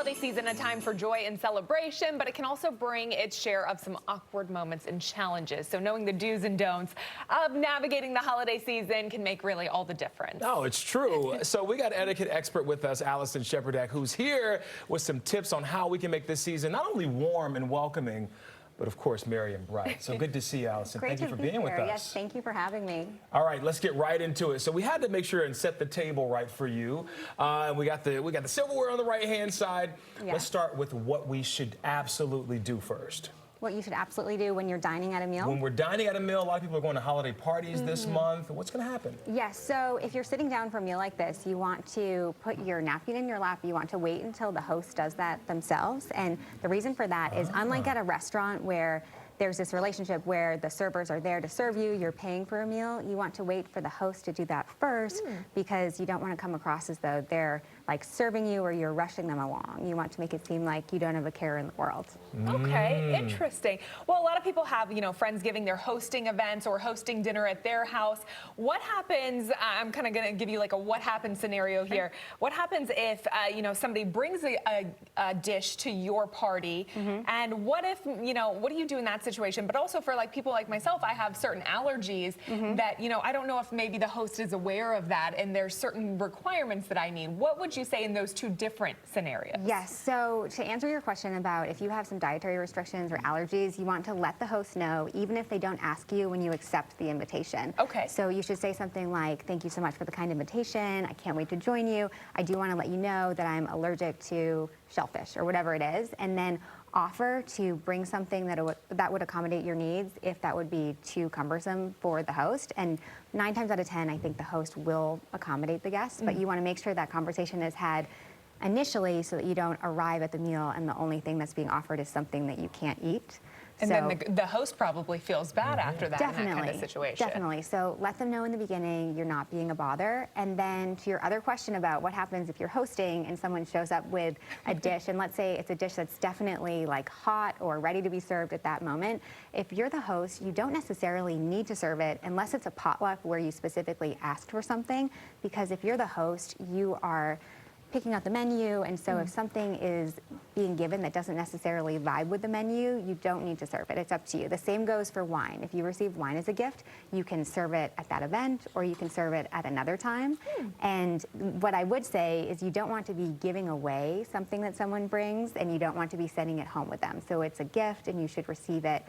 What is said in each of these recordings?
holiday season a time for joy and celebration, but it can also bring its share of some awkward moments and challenges. So knowing the do's and don'ts of navigating the holiday season can make really all the difference. No, it's true. So we got etiquette expert with us, Allison Shepherdek, who's here with some tips on how we can make this season not only warm and welcoming, but of course, merry and bright. So good to see you, Allison. Great Thank you for be being with here. us. Yes, thank you for having me. All right, let's get right into it. So we had to make sure and set the table right for you. We got the silverware on the right-hand side. Yeah. Let's start with what we should absolutely do first. What you should absolutely do when you're dining at a meal? When we're dining at a meal, a lot of people are going to holiday parties this month. What's going to happen? Yes, so if you're sitting down for a meal like this, you want to put your napkin in your lap. You want to wait until the host does that themselves. And the reason for that is unlike at a restaurant where there's this relationship where the servers are there to serve you, you're paying for a meal, you want to wait for the host to do that first because you don't want to come across as though they're like serving you or you're rushing them along. You want to make it seem like you don't have a care in the world. Okay, interesting. Well, a lot of people have, Friendsgiving, they're hosting events or hosting dinner at their house. What happens, I'm kind of going to give you like a what happens scenario here. What happens if, somebody brings a dish to your party and what if, what do you do in that situation? But also for like people like myself, I have certain allergies that, I don't know if maybe the host is aware of that and there's certain requirements that I need. What would you say in those two different scenarios? Yes, so to answer your question about if you have some dietary restrictions or allergies, you want to let the host know, even if they don't ask you when you accept the invitation. Okay. So you should say something like, thank you so much for the kind invitation. I can't wait to join you. I do want to let you know that I'm allergic to shellfish or whatever it is. And then offer to bring something that would accommodate your needs if that would be too cumbersome for the host. And 9 times out of 10, I think the host will accommodate the guests, but you want to make sure that conversation is had initially so that you don't arrive at the meal and the only thing that's being offered is something that you can't eat. And then the host probably feels bad after that in that kind of situation. Definitely. So let them know in the beginning you're not being a bother. And then to your other question about what happens if you're hosting and someone shows up with a dish, and let's say it's a dish that's definitely like hot or ready to be served at that moment, if you're the host, you don't necessarily need to serve it unless it's a potluck where you specifically asked for something, because if you're the host, you are picking out the menu, and so if something is being given that doesn't necessarily vibe with the menu, you don't need to serve it. It's up to you. The same goes for wine. If you receive wine as a gift, you can serve it at that event or you can serve it at another time. And what I would say is you don't want to be giving away something that someone brings, and you don't want to be sending it home with them. So it's a gift and you should receive it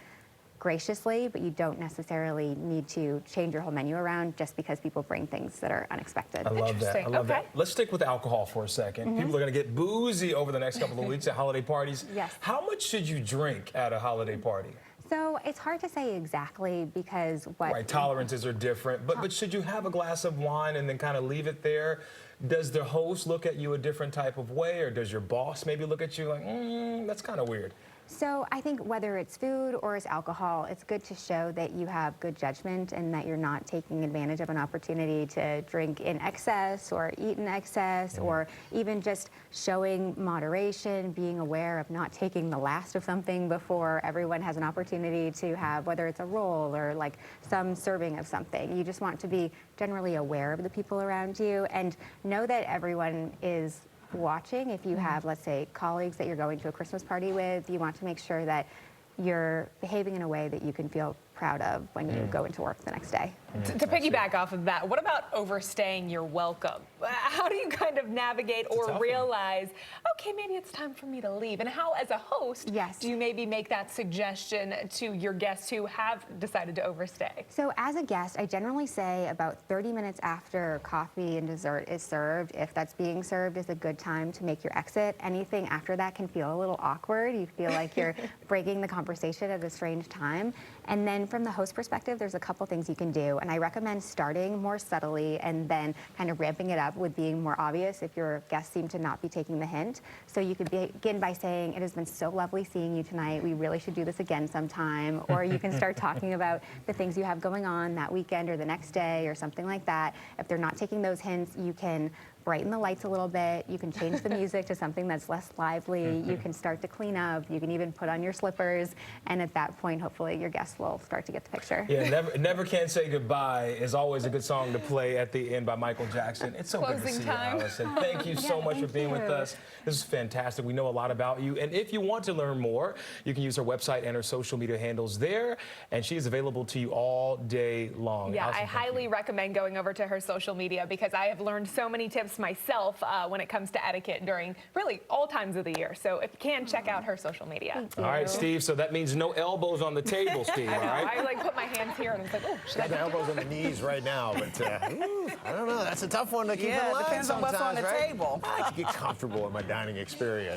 graciously, but you don't necessarily need to change your whole menu around just because people bring things that are unexpected. I love that. I love that. Let's stick with alcohol for a second. People are going to get boozy over the next couple of weeks at holiday parties. Yes. How much should you drink at a holiday party? So it's hard to say exactly because Right, tolerances are different, but should you have a glass of wine and then kind of leave it there? Does the host look at you a different type of way, or does your boss maybe look at you like, that's kind of weird? So I think whether it's food or it's alcohol, it's good to show that you have good judgment and that you're not taking advantage of an opportunity to drink in excess or eat in excess, or even just showing moderation, being aware of not taking the last of something before everyone has an opportunity to have, whether it's a roll or like some serving of something. You just want to be generally aware of the people around you and know that everyone is watching. If you have, let's say, colleagues that you're going to a Christmas party with, you want to make sure that you're behaving in a way that you can feel proud of when you go into work the next day. To piggyback off of that, what about overstaying your welcome? How do you kind of navigate or realize, okay, maybe it's time for me to leave? And how, as a host, do you maybe make that suggestion to your guests who have decided to overstay? So as a guest, I generally say about 30 minutes after coffee and dessert is served, if that's being served, is a good time to make your exit. Anything after that can feel a little awkward. You feel like you're breaking the conversation at a strange time. And then from the host perspective, there's a couple things you can do. And I recommend starting more subtly and then kind of ramping it up with being more obvious if your guests seem to not be taking the hint. So you could begin by saying, it has been so lovely seeing you tonight. We really should do this again sometime. Or you can start talking about the things you have going on that weekend or the next day or something like that. If they're not taking those hints, you can brighten the lights a little bit. You can change the music to something that's less lively. You can start to clean up. You can even put on your slippers. And at that point, hopefully, your guests will start to get the picture. Yeah, Never Can Say Goodbye is always a good song to play at the end by Michael Jackson. It's so good to Closing see time. you, Allison. Thank you so much for being with us. This is fantastic. We know a lot about you. And if you want to learn more, you can use her website and her social media handles there. And she is available to you all day long. Yeah, Allison, I highly recommend going over to her social media because I have learned so many tips myself when it comes to etiquette during really all times of the year. So if you can, check out her social media. All right, Steve, so that means no elbows on the table, Steve, all right? I like put my hands here and it's like, oh, should I Got the elbows on the knees right now, but I don't know. That's a tough one to keep in line depends on sometimes, what's on the right? table. I like to get comfortable in my dining experience.